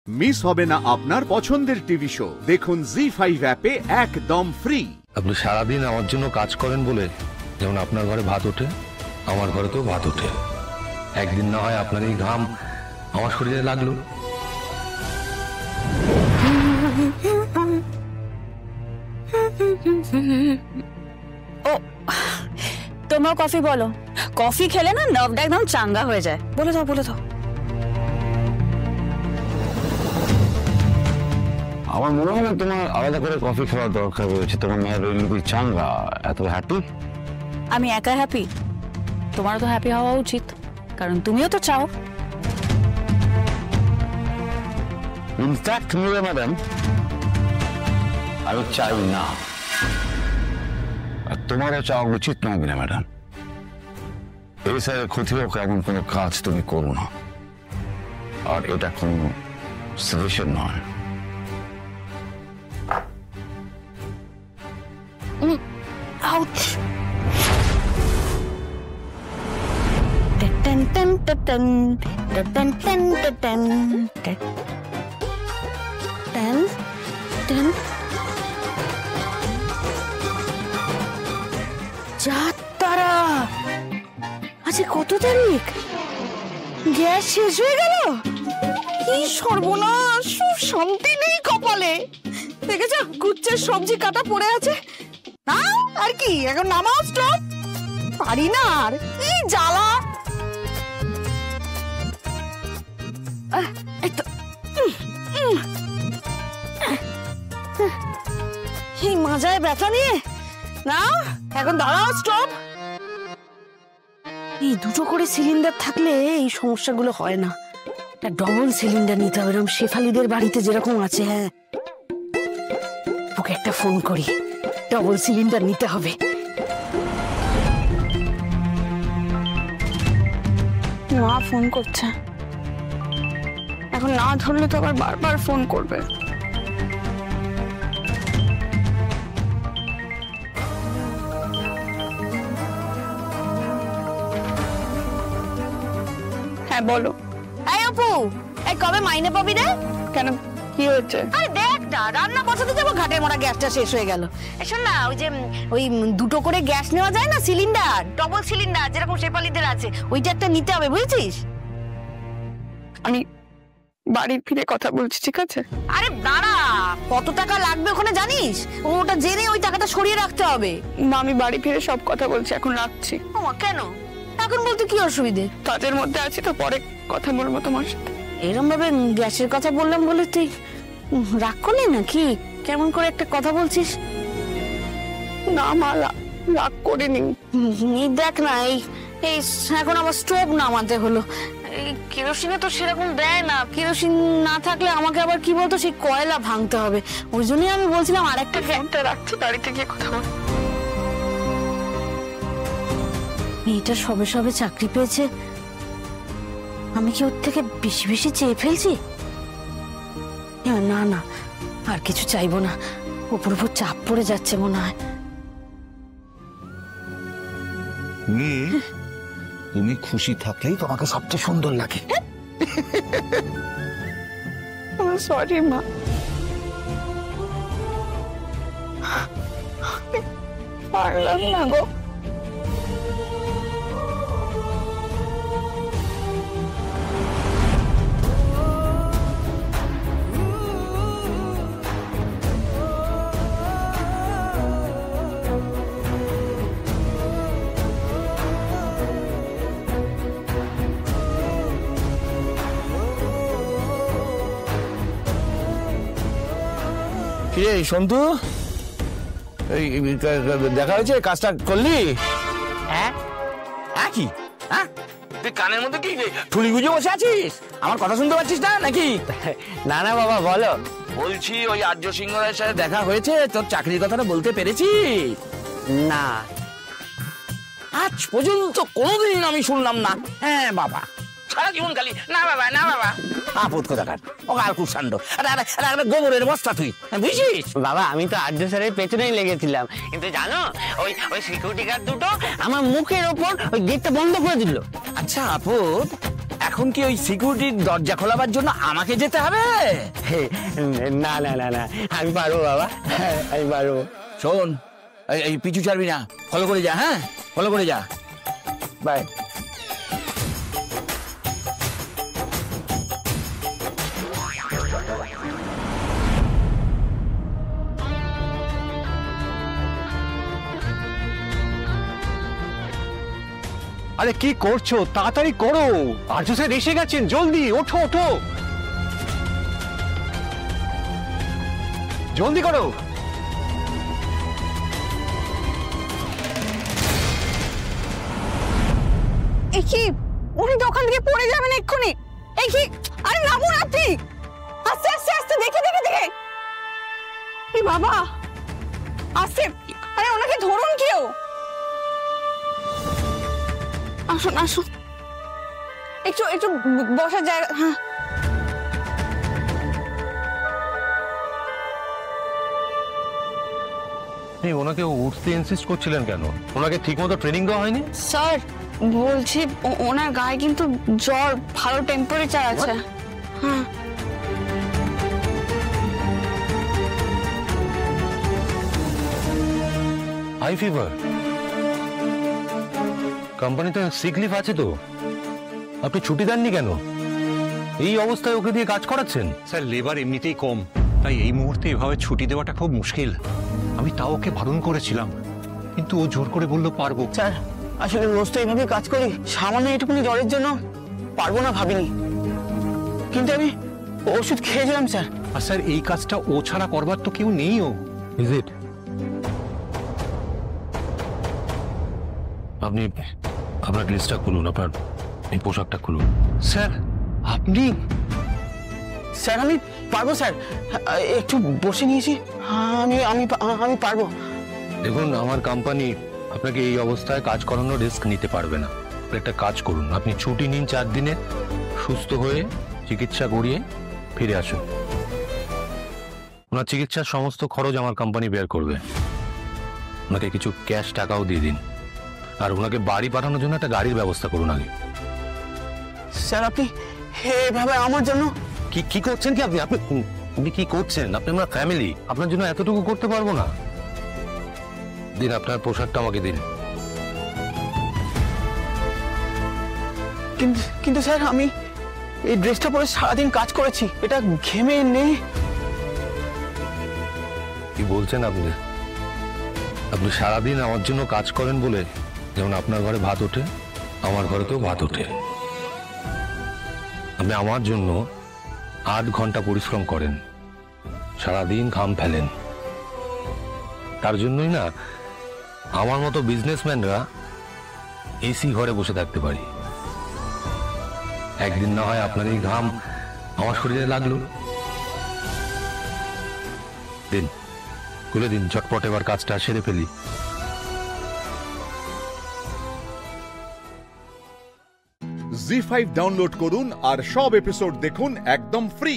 Miss হবে না আপনার পছন্দের টিভি শো। দেখুন জি5 অ্যাপে একদম ফ্রি। আপনি সারাদিন আমার জন্য কাজ করেন বলে যেমন আপনার ঘরে ভাত ওঠে, আমার ঘরেতেও ভাত ওঠে। একদিন না হয় আপনার এই ঘাম আমার শরীরে লাগলো। ও তোমরা কফি বলো। কফি খেলে না নার্ভটা একদম চাঙ্গা হয়ে যায়। বলে দাও বলে দাও। আমার মনে হয় না তোমার আলাদা করে কফি খাওয়ার দরকার রয়েছে। তোমার মেয়ের রইল চাঙ্গা, এত হ্যাপি। আমি একা হ্যাপি? তোমারও তো হ্যাপি হওয়া উচিত, কারণ তুমিও তো চাও। ইনফ্যাক্ট মিরা ম্যাডাম, আমি চাই না, আর তোমারও চাওয়া উচিত নয় মিরা ম্যাডাম। এই স্যারের ক্ষতি হোক এমন কোনো কাজ তুমি করো না, আর এটা কোনো সলিউশন নয়। Ouch! Ten ten ten ten ten ten ten ten. যাত্রা আজকে কত তারিখ? গ্যাস শেষ হয়ে গেল। কি সর্বনাশ! শান্তি নেই কপালে। দেখেছ কুচ্ছের সবজি কাটা পড়ে আছে। না আর কি, এখন নামাও স্টপ। পারি না আর, কি জ্বালা। এই মাজায় ব্যথা নিয়ে না, এখন দাঁড়াও স্টপ। এই দুটো করে সিলিন্ডার থাকলে এই সমস্যাগুলো হয় না। একটা ডবল সিলিন্ডার নিতে হবে, এরকম শেফালিদের বাড়িতে যেরকম আছে। হ্যাঁ, ওকে একটা ফোন করি, ডবল সিলিন্ডার নিতে হবে। মা ফোন করছে, এখন না ধরলে তো আবার বারবার ফোন করবে। হ্যাঁ বলো। এই অপু, এই কবে মাইনে পাবি রে? কেন, কি হয়েছে? আরে দেখ না, রান্না বসাতে যাবো, ঘাটের মোড়া গ্যাসটা শেষ হয়ে গেল। শোন না, ওই দুটো করে গ্যাস নেওয়া যায় না, সিলিন্ডার, ডবল সিলিন্ডার যেরকম শেফালিদের আছে, ওইটা একটা নিতে হবে, বুঝেছিস? আমি বাড়ি ফিরে কথা বলছি, ঠিক আছে? আরে দাঁড়া, কত টাকা লাগবে ওখানে জানিস? ওটা জেনে ওই টাকাটা সরিয়ে রাখতে হবে। মা, আমি বাড়ি ফিরে সব কথা বলছি, এখন রাখছি। ওমা, কেন? এখন বলতে কি অসুবিধে? কাজের মধ্যে আছি তো, পরে কথা বলবো তোমার সাথে। এরকম ভাবে গ্যাসের কথা বললাম বলে তুই রাগ করলি নাকি? কেমন করে একটা কথা বলছিস? না মা, রাগ করিনি। দেখ না, এই এখন আবার স্টোভ নামাতে হলো। কেরোসিনে তো সেরকম দেয় না, কেরোসিন না থাকলে আমাকে আবার কি বলতো, সেই কয়লা ভাঙতে হবে। ওই জন্যই আমি বলছিলাম আরেকটা ফ্যানটা রাখছি, বাড়িতে গিয়ে কথা বল। মেয়েটা সবে সবে চাকরি পেয়েছে, আমি কি ওর থেকে বেশি বেশি চেয়ে ফেলছি? না না, আর কিছু চাইবো না, উপর উপর চাপ পড়ে যাচ্ছে মনে হয়। তুমি খুশি থাকলেই তোমাকে সবচেয়ে সুন্দর লাগে। সরি মা, পারলাম না গো। সন্তু, দেখা হয়েছে, কাজটা করলি? হ্যাঁ, কি তুই কানের মধ্যে কি ঠুলি গুজে বসে আছিস? আমার কথা শুনতে পাচ্ছিস না নাকি? না না বাবা, বলো। বলছি, ওই আর্য সিংহের সাথে দেখা হয়েছে, তোর চাকরির কথাটা বলতে পেরেছি? না, আজ পর্যন্ত কোনোদিন আমি শুনলাম না। হ্যাঁ বাবা, সারা জীবন খালি না বাবা না বাবা। আপদ কোথাকার, অকাল কুষাণ্ড, গোবরের বস্তা তুই, বুঝছিস? বাবা, আমি তো আর্য স্যারের পেছনেই লেগেছিলাম, কিন্তু জানো ওই সিকিউরিটি গার্ড দুটো আমার মুখের ওপর ওই গেটটা বন্ধ করে দিল। আচ্ছা আপদ, এখন এখন কি ওই সিকিউরিটির দরজা খোলাবার জন্য আমাকে যেতে হবে? না না না না, আমি পারবো বাবা, আমি পারবো। শোন, এই পিছু ছাড়বি না, ফলো করে যা। হ্যাঁ, ফলো করে যা। বাই। আরে কি করছো, তাড়াতাড়ি করো, আর্য স্যার এসে গেছেন, জলদি ওঠো ওঠো, জলদি করো। এই কি, উনি তো ওখান থেকে পড়ে যাবেন এক্ষুনি। এই কি, আরে নামুন আপনি, আস্তে আস্তে আস্তে, দেখে দেখে দেখে। এই বাবা, আস্তে, আরে ওনাকে ধরুন কেউ। আসুন আসুন, একটু একটু বসার জায়গা। হ্যাঁ, ওনাকে উঠতে ইনসিস্ট করছিলেন কেন? ওনাকে ঠিকমতো ট্রেনিং দেওয়া হয়নি? স্যার বলছি ওনার গায়ে কিন্তু জ্বর, ভালো টেম্পারেচার আছে। হ্যাঁ, হাই ফিভার। কোম্পানিতে সিক লিভ আছে তো, আপনি ছুটি দেননি কেন? এই অবস্থায় ওকে দিয়ে কাজ করাচ্ছেন? স্যার লেবার এমনিতেই কম, তাই এই মুহূর্তে এভাবে ছুটি দেওয়াটা খুব মুশকিল। আমি তাও ওকে বারণ করেছিলাম, কিন্তু ও জোর করে বললো পারবো। স্যার আসলে রোজ তো এইভাবে কাজ করি, সামান্য এটুকুনি জ্বরের জন্য পারবো না ভাবিনি, কিন্তু আমি ওষুধ খেয়েছিলাম স্যার। আর স্যার এই কাজটা ও ছাড়া করবার তো কেউ নেই। ও ইজ ইট? আপনি আপনার ড্রেসটা খুলুন, আপনার এই পোশাকটা খুলুন। স্যার আপনি? স্যার আমি পারবো স্যার, একটু বসে নিয়েছি, আমি আমি আমি পারবো। দেখুন, আমার কোম্পানি আপনাকে এই অবস্থায় কাজ করানোর রিস্ক নিতে পারবে না। একটা কাজ করুন, আপনি ছুটি নিন 4 দিনে, সুস্থ হয়ে চিকিৎসা করিয়ে ফিরে আসুন। ওনার চিকিৎসার সমস্ত খরচ আমার কোম্পানি বের করবে। ওনাকে কিছু ক্যাশ টাকাও দিয়ে দিন, আর ওনাকে বাড়ি পাঠানোর জন্য একটা গাড়ির ব্যবস্থা করুন আগে। স্যার আপনি এভাবে আমার জন্য কি কি করছেন কি আপনি? আপনি কি করছেন? আপনি আমার ফ্যামিলি, আপনার জন্য এতটুকু করতে পারবো না? দিন আপনার পোশাকটা আমাকে দিন। কিন্তু স্যার আমি এই ড্রেসটা পরে সারাদিন কাজ করেছি, এটা ঘেমে নেই। কি বলছেন আপনি? আপনি সারাদিন আমার জন্য কাজ করেন বলে যেমন আপনার ঘরে ভাত ওঠে, আমার ঘরেতেও ভাত ওঠে। আপনি আমার জন্য 8 ঘন্টা পরিশ্রম করেন, সারাদিন ঘাম ফেলেন। তার জন্যই না আমার মতো বিজনেসম্যানরা এসি ঘরে বসে থাকতে পারি। একদিন না হয় আপনার এই ঘাম আমার শরীরে লাগলো। দিন, খুলে দিন, ঝটপট এবার কাজটা সেরে ফেলি। জি5 ডাউনলোড করুন আর সব এপিসোড দেখুন একদম ফ্রি।